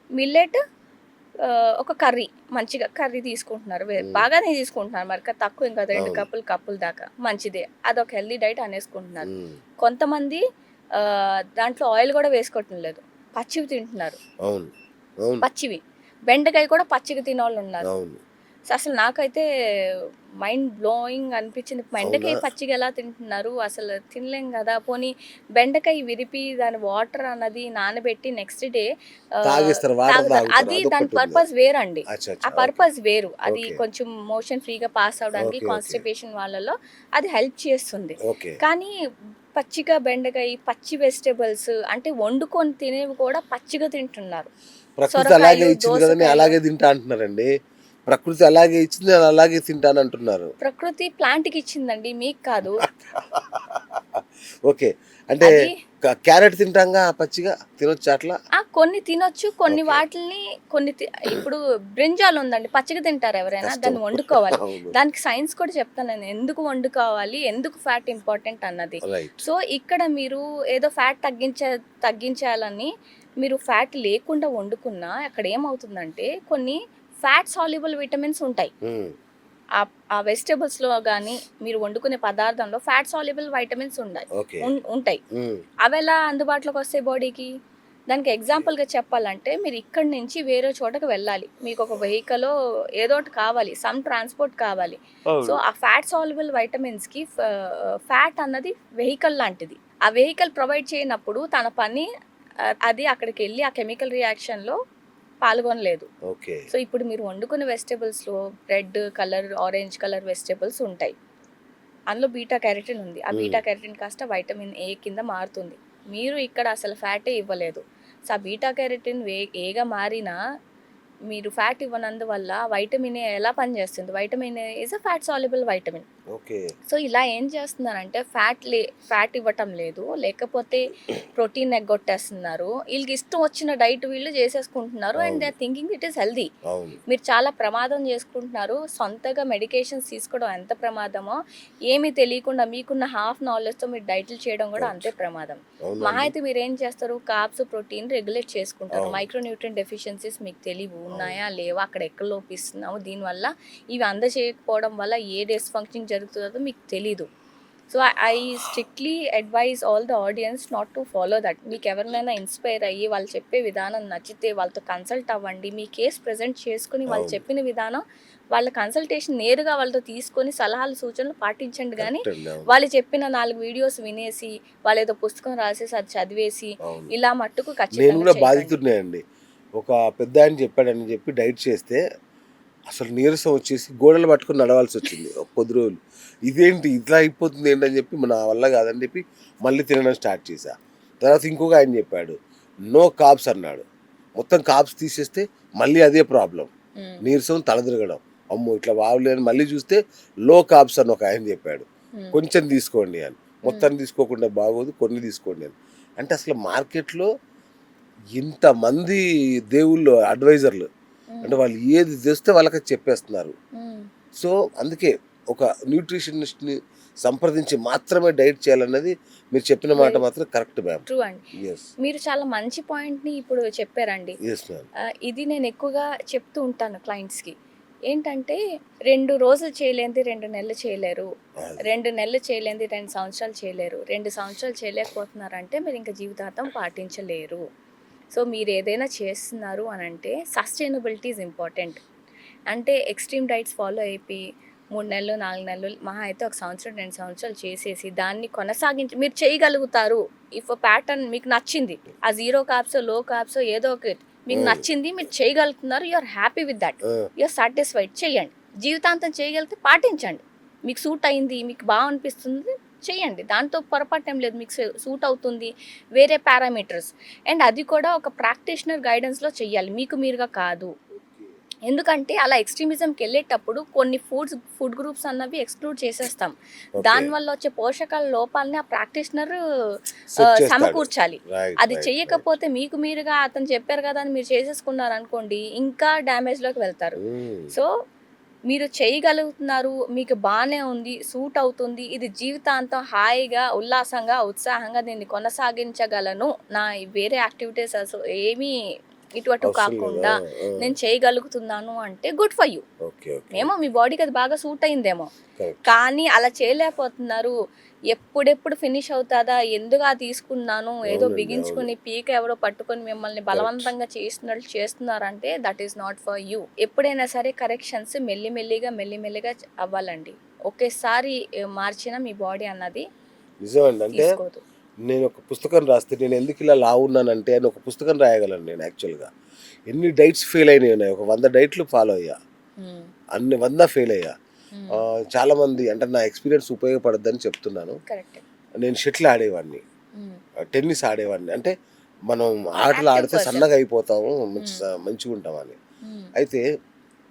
Millet ఒక curry మంచిగా curry తీసుకుంటున్నారు బాగానే తీసుకుంటున్నారు మరి తక్కువ ఇంకా 2 కప్పులు దాకా మంచిదే అదొక హెల్దీ డైట్ అనేసుకుంటున్నారు. కొంతమంది దాంట్లో ఆయిల్ కూడా వేసుకోవటం లేదు, పచ్చివి తింటున్నారు. పచ్చివి బెండకాయ కూడా పచ్చిగా తినోళ్ళు ఉన్నారు. సో అసలు నాకైతే మైండ్ బ్లోయింగ్ అనిపించింది. బెండకాయ పచ్చిగా ఎలా తింటున్నారు, అసలు తినలేం కదా. పోనీ బెండకాయ విరిపి దాని వాటర్ అన్నది నానబెట్టి నెక్స్ట్ డే అది దాని పర్పస్ వేరండి. ఆ పర్పస్ వేరు. అది కొంచెం మోషన్ ఫ్రీగా పాస్ అవడానికి కాన్స్టిపేషన్ వాళ్ళలో అది హెల్ప్ చేస్తుంది. కానీ పచ్చిగా బెండకాయ పచ్చి వెజిటేబుల్స్ అంటే వండుకొని తినేవి కూడా పచ్చిగా తింటున్నారు. ప్రకృతి అలాగే ఇచ్చింది కదండి, అలాగే తింటా అంటున్నారండి. ప్రకృతి అలాగే ఇచ్చింది, అలాగే తింటాను అంటున్నారు. ప్రకృతి ప్లాంట్ కి ఇచ్చిందండి, మీకు కాదు. ఓకే, అంటే క్యారెట్ తింటాంగా పచ్చిగా తినొచ్చు అట్లా? కొన్ని తినొచ్చు, కొన్ని వాటిని ఇప్పుడు బ్రింజాల్ ఉందండి, పచ్చిగా తింటారు ఎవరైనా, దాన్ని వండుకోవాలి. దానికి సైన్స్ కూడా చెప్తాను నేను, ఎందుకు వండుకోవాలి, ఎందుకు ఫ్యాట్ ఇంపార్టెంట్ అన్నది. సో ఇక్కడ మీరు ఏదో ఫ్యాట్ తగ్గించాలని మీరు ఫ్యాట్ లేకుండా వండుకున్నా అక్కడ ఏమవుతుందంటే కొన్ని ఫ్యాట్ సాల్యుబుల్ విటమిన్స్ ఉంటాయి ఆ వెజిటేబుల్స్ లో కానీ మీరు వండుకునే పదార్థంలో ఫ్యాట్ సాల్యుబుల్ వైటమిన్స్ ఉంటాయి. అవి ఎలా అందుబాటులోకి వస్తాయి బాడీకి? దానికి ఎగ్జాంపుల్గా చెప్పాలంటే మీరు ఇక్కడి నుంచి వేరే చోటకి వెళ్ళాలి, మీకు ఒక వెహికల్ ఏదో ఒకటి కావాలి, సమ్ ట్రాన్స్పోర్ట్ కావాలి. సో ఆ ఫ్యాట్ సాల్యుబుల్ వైటమిన్స్కి ఫ్యాట్ అన్నది వెహికల్ లాంటిది. ఆ వెహికల్ ప్రొవైడ్ చేయనప్పుడు తన పని అది అక్కడికి వెళ్ళి ఆ కెమికల్ రియాక్షన్లో పాల్గొనలేదు. సో ఇప్పుడు మీరు వండుకునే వెజిటేబుల్స్లో red colour, orange colour vegetables ఉంటాయి. అందులో బీటా క్యారోటిన్ ఉంది. ఆ బీటా క్యారోటిన్ కాస్త వైటమిన్ ఏ కింద మారుతుంది. మీరు ఇక్కడ అసలు ఫ్యాటే ఇవ్వలేదు. సో ఆ బీటా క్యారోటిన్ ఏగా మారినా మీరు ఫ్యాట్ ఇవ్వనందువల్ల వైటమిన్ ఏ ఎలా పనిచేస్తుంది? Vitamin A is a fat soluble vitamin. So ఇలా ఏం చేస్తున్నారంటే ఫ్యాట్ ఇవ్వటం లేదు, లేకపోతే ప్రోటీన్ ఎగ్గొట్టేస్తున్నారు. వీళ్ళకి ఇష్టం వచ్చిన డైట్ వీళ్ళు చేసేసుకుంటున్నారు and they are thinking it is healthy. మీరు చాలా ప్రమాదం చేసుకుంటున్నారు. సొంతగా మెడికేషన్స్ తీసుకోవడం ఎంత ప్రమాదమో ఏమీ తెలియకుండా మీకున్న హాఫ్ నాలెడ్జ్తో మీరు డైట్లు చేయడం కూడా అంతే ప్రమాదం. మహా అయితే మీరు ఏం చేస్తారు, కార్బ్స్ ప్రోటీన్ రెగ్యులేట్ చేసుకుంటారు. మైక్రోన్యూట్రియన్ డెఫిషియన్సీస్ మీకు తెలియవు, ఉన్నాయా లేవా, అక్కడ ఎక్కడ లోపిస్తున్నావు, దీనివల్ల ఇవి అందజేయకపోవడం వల్ల ఏ డిస్ఫంక్షన్ జరుగుతుందో మీకు తెలీదు. So I strictly advise all the audience not to follow that. మీకు ఎవరినైనా ఇన్స్పైర్ అయ్యి వాళ్ళు చెప్పే విధానం నచ్చితే వాళ్ళతో కన్సల్ట్ అవ్వండి. మీ కేసు ప్రజెంట్ చేసుకుని వాళ్ళు చెప్పిన విధానం వాళ్ళ కన్సల్టేషన్ నేరుగా వాళ్ళతో తీసుకొని సలహాలు సూచనలు పాటించండి. కానీ వాళ్ళు చెప్పిన 4 వీడియోస్ వినేసి వాళ్ళు ఏదో పుస్తకం రాసేసి అది చదివేసి ఇలా మట్టుకు ఖచ్చితంగా బాధితున్నాయండి. ఒక పెద్ద ఆయన చెప్పాడని చెప్పి డైట్ చేస్తే అసలు నీరసం వచ్చేసి గోడలు పట్టుకుని నడవాల్సి వచ్చింది ఒక కొద్ది రోజులు. ఇదేంటి ఇట్లా అయిపోతుంది ఏంటని చెప్పి నా వల్ల కాదని చెప్పి మళ్ళీ తినడం స్టార్ట్ చేశా. తర్వాత ఇంకొక ఆయన చెప్పాడు నో కార్బ్స్ అన్నాడు. మొత్తం కార్బ్స్ తీసేస్తే మళ్ళీ అదే ప్రాబ్లం, నీరసం, తల తిరగడం. అమ్మో ఇట్లా బాగలేని మళ్ళీ చూస్తే లో కార్బ్స్ అని ఒక ఆయన చెప్పాడు, కొంచెం తీసుకోండి అని. మొత్తం తీసుకోకుండా బాగోదు, కొన్ని తీసుకోండి అని. అంటే అసలు మార్కెట్లో ఇంతమంది దేవుళ్ళు అడ్వైజర్లు, అంటే వాళ్ళు ఏది తెస్తే వాళ్ళకి చెప్పేస్తున్నారు. సో అందుకే ఒక న్యూట్రిషనిస్ట్ని సంప్రదించి మాత్రమే డైట్ చేయాలన్నది మీరు చెప్పిన మాట మాత్రం కరెక్ట్ మ్యామ్. ట్రూ అండి. మీరు చాలా మంచి పాయింట్ని ఇప్పుడు చెప్పారండి. ఇది నేను ఎక్కువగా చెప్తూ ఉంటాను క్లయింట్స్కి. ఏంటంటే 2 రోజులు చేయలేంది 2 నెలలు చేయలేరు, 2 నెలలు చేయలేంది 2 సంవత్సరాలు చేయలేరు, 2 సంవత్సరాలు చేయలేకపోతున్నారంటే మీరు ఇంకా జీవితాంతం పాటించలేరు. సో మీరు ఏదైనా చేస్తున్నారు అని అంటే సస్టైనబిలిటీ ఈజ్ ఇంపార్టెంట్. అంటే ఎక్స్ట్రీమ్ డైట్స్ ఫాలో అయిపోయి 3 నెలలు 4 నెలలు మహా అయితే 1 సంవత్సరం 2 సంవత్సరాలు చేసేసి దాన్ని కొనసాగించి మీరు చేయగలుగుతారు. ఇఫ్ ప్యాటర్న్ మీకు నచ్చింది, ఆ 0 కార్బ్స్ లో కార్బ్స్ ఏదో ఒకటి మీకు నచ్చింది, మీరు చేయగలుగుతున్నారు, you are happy with that, you are satisfied, చేయండి. జీవితాంతం చేయగలిగితే పాటించండి. మీకు సూట్ అయింది, మీకు బాగా అనిపిస్తుంది, చేయండి. దాంతో పొరపాటు ఏం లేదు, మీకు సూట్ అవుతుంది. వేరే పారామీటర్స్ అండ్ అది కూడా ఒక ప్రాక్టీషనర్ గైడెన్స్లో చెయ్యాలి, మీకు మీరుగా కాదు. ఎందుకంటే అలా ఎక్స్ట్రీమిజంకి వెళ్ళేటప్పుడు కొన్ని ఫుడ్ గ్రూప్స్ అన్నవి ఎక్స్క్లూడ్ చేసేస్తాం. దానివల్ల వచ్చే పోషకాల లోపాలని ఆ ప్రాక్టీషనర్ సమకూర్చాలి. అది చెయ్యకపోతే మీకు మీరుగా అతను చెప్పారు కదా అని మీరు చేసేసుకున్నారు అనుకోండి, ఇంకా డ్యామేజ్లోకి వెళ్తారు. సో మీరు చేయగలుగుతున్నారు, మీకు బాగానే ఉంది, సూట్ అవుతుంది, ఇది జీవితాంతం హాయిగా ఉల్లాసంగా ఉత్సాహంగా దీన్ని కొనసాగించగలను, నా వేరే యాక్టివిటీస్ ఏమీ ఇటు అటు అవసరం కాకుండా లేదా? నేను చేయగలుగుతున్నాను అంటే good for you. Okay okay ఏమో మీ బాడీకి అది బాగా సూట్ అయిందేమో, కరెక్ట్. కానీ అలా చేయలేకపోతున్నారు. ఎప్పుడెప్పుడు ఫినిష్ అవుతాదా, ఎందుగా తీసుకున్నాను, ఏదో అవునండి, బిగించుకుని పీక ఎవరో పట్టుకొని మిమ్మల్ని బలవంతంగా చేస్తున్నట్లు చేస్తున్నారంటే that is not for you. ఎప్పుడైనా సరే కరెక్షన్స్ మెల్లిమెల్లిగా అవ్వాలండి. ఒకేసారి మార్చిన మీ బాడీ అన్నది నిజమండి. అంటే తీసుకోదు. నేను ఒక పుస్తకం రాస్తే నేను ఎందుకు ఇలా లావు ఉన్నానంటే అని ఒక పుస్తకం రాయగలను నేను యాక్చువల్గా. ఎన్ని డైట్స్ ఫెయిల్ అయినాయి ఉన్నాయి, ఒక 100 డైట్లు ఫాలో అయ్యా, మ్మ్. అన్ని 100 ఫెయిల్ అయ్యా. మ్మ్. చాలామంది అంటే నా ఎక్స్పీరియన్స్ ఉపయోగపడద్దని చెప్తున్నాను. కరెక్ట్. నేను షటిల్ ఆడేవాడిని, మ్మ్. టెన్నిస్ ఆడేవాడిని. అంటే మనం ఆటలు Active ఆడితే person. సన్నగా అయిపోతాము, మంచిగా ఉంటామని. మ్మ్. అయితే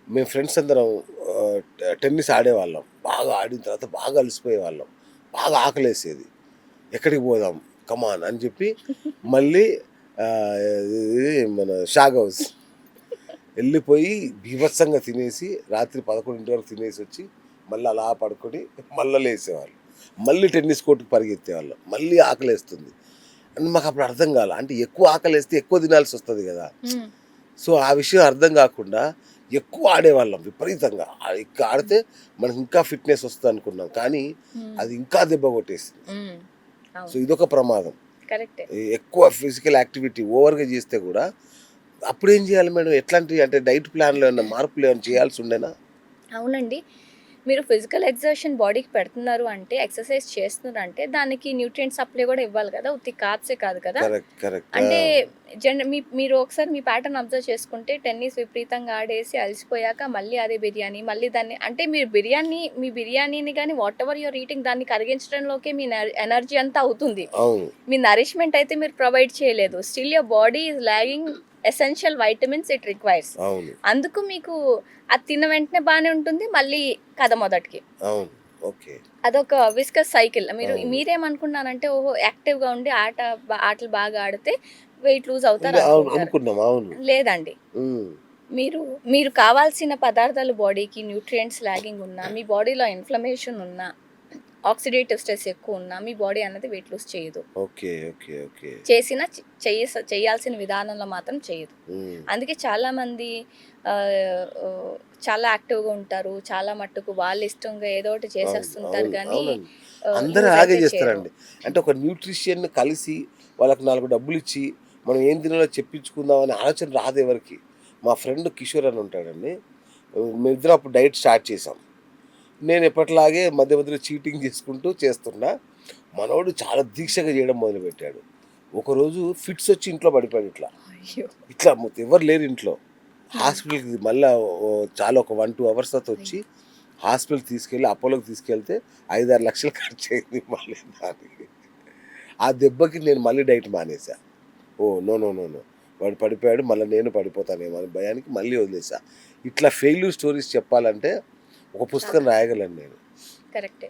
మేము ఫ్రెండ్స్ అందరం టెన్నిస్ ఆడేవాళ్ళం. బాగా ఆడిన తర్వాత బాగా అలసిపోయేవాళ్ళం, బాగా ఆకలేసేది. ఎక్కడికి పోదాం కమాన్ అని చెప్పి మళ్ళీ ఆ, ఇది మన షాగ్ హౌస్ వెళ్ళిపోయి బీభత్సంగా తినేసి రాత్రి 11 వరకు తినేసి వచ్చి మళ్ళీ అలా పడుకొని మళ్ళీ లేసేవాళ్ళు, మళ్ళీ టెన్నిస్ కోర్టుకు పరిగెత్తేవాళ్ళం, మళ్ళీ ఆకలేస్తుంది అని మాకు అప్పుడు అర్థం కాల. అంటే ఎక్కువ ఆకలేస్తే ఎక్కువ తినాల్సి వస్తుంది కదా. మ్మ్. సో ఆ విషయం అర్థం కాకుండా ఎక్కువ ఆడేవాళ్ళం విపరీతంగా. ఇంకా ఆడితే మనకి ఇంకా ఫిట్నెస్ వస్తుంది అనుకున్నాం, కానీ అది ఇంకా దెబ్బ కొట్టేసింది. మ్మ్. అవును. సో ఇదొక ప్రమాదం. కరెక్టే. ఎక్కువ ఫిజికల్ యాక్టివిటీ ఓవర్గా చేస్తే కూడా అప్పుడు ఏం చేయాలి మేడం? ఎట్లాంటి అంటే డైట్ ప్లాన్లో ఏమన్నా మార్పులు ఏమైనా చేయాల్సి ఉండేనా? అవునండి. మీరు ఫిజికల్ ఎగ్జర్షన్ బాడీకి పెడుతున్నారు అంటే, ఎక్సర్సైజ్ చేస్తున్నారు అంటే దానికి న్యూట్రియంట్ సప్లై కూడా ఇవ్వాలి కదా, ఉత్తి కార్బ్సే కాదు కదా. Correct correct. అంటే మీరు ఒకసారి మీ ప్యాటర్న్ అబ్జర్వ్ చేసుకుంటే టెన్నిస్ విపరీతంగా ఆడేసి అలసిపోయాక మళ్ళీ అదే బిర్యానీ, మళ్ళీ దాన్ని అంటే మీరు మీ బిర్యానీని కానీ వాట్ ఎవర్ యూర్ ఈటింగ్ దాన్ని కరిగించడంలోకే మీ ఎనర్జీ అంతా అవుతుంది. అవును మీ నరిష్మెంట్ అయితే మీరు ప్రొవైడ్ చేయలేదు. Still your body is lacking essential vitamins it requires. అవును అందుకు మీకు అది తిన్న వెంటనే బాగానే ఉంటుంది, మళ్ళీ కథ మొదటికి. అవును ఓకే. అదొక విస్కస్ సైకిల్. అవును. మీరేమనుకున్నారంటే ఓహో యాక్టివ్గా ఉండి ఆటలు బాగా ఆడితే వెయిట్ లూజ్ అవుతారు అవును అనుకుంటారు. అనుకున్నాం. అవును. లేదండి. ఉమ్. మీరు కావాల్సిన పదార్థాలు బాడీకి న్యూట్రియంట్స్ లాగింగ్ ఉన్నా, మీ బాడీలో ఇన్ఫ్లమేషన్ ఉన్నా, ఆక్సిడేటివ్ స్ట్రెస్ ఎక్కువ ఉన్నా మీ బాడీ అన్నది వెయిట్ లూజ్ చేయదు. Okay okay okay. చేసిన చేయాల్సిన విధానంలో మాత్రం చేయదు. ఉమ్. అందుకే చాలామంది చాలా యాక్టివ్గా ఉంటారు, చాలా మట్టుకు వాళ్ళ ఇష్టంగా ఏదో ఒకటి చేసేస్తుంటారు, అవును, కానీ అవునండి. అందరూ అలాగే చేస్తారండి. అంటే ఒక న్యూట్రిషియన్ కలిసి వాళ్ళకి 4 డబ్బులు ఇచ్చి మనం ఏం తినాలో చెప్పించుకుందాం అనే ఆలోచన రాదు ఎవరికి. మా ఫ్రెండ్ కిషోర్ అని ఉంటాడండి, మేమిద్దరం అప్పుడు డైట్ స్టార్ట్ చేసాం. నేను ఎప్పటిలాగే మధ్య మధ్యలో చీటింగ్ చేసుకుంటూ చేస్తున్నా. మనోడు చాలా దీక్షగా చేయడం మొదలుపెట్టాడు. ఒకరోజు ఫిట్స్ వచ్చి ఇంట్లో పడిపోయాడు. ఇట్లా అయ్యో. ఇట్లా మొత్తం ఎవరు లేరు ఇంట్లో. హాస్పిటల్కి మళ్ళీ చాలా ఒక 1-2 అవర్స్ తర్వాత వచ్చి హాస్పిటల్కి తీసుకెళ్ళి అపోలోకి తీసుకెళ్తే 5-6 లక్షలు ఖర్చు అయింది మళ్ళీ దానికి. ఆ దెబ్బకి నేను మళ్ళీ డైట్ మానేసా. Oh no no no no, వాడు పడిపోయాడు మళ్ళీ నేను పడిపోతానేమో అని భయానికి మళ్ళీ వదిలేసా. ఇట్లా ఫెయిల్యూర్ స్టోరీస్ చెప్పాలంటే ఒక పుస్తకం రాయగలను నేను. కరెక్టే.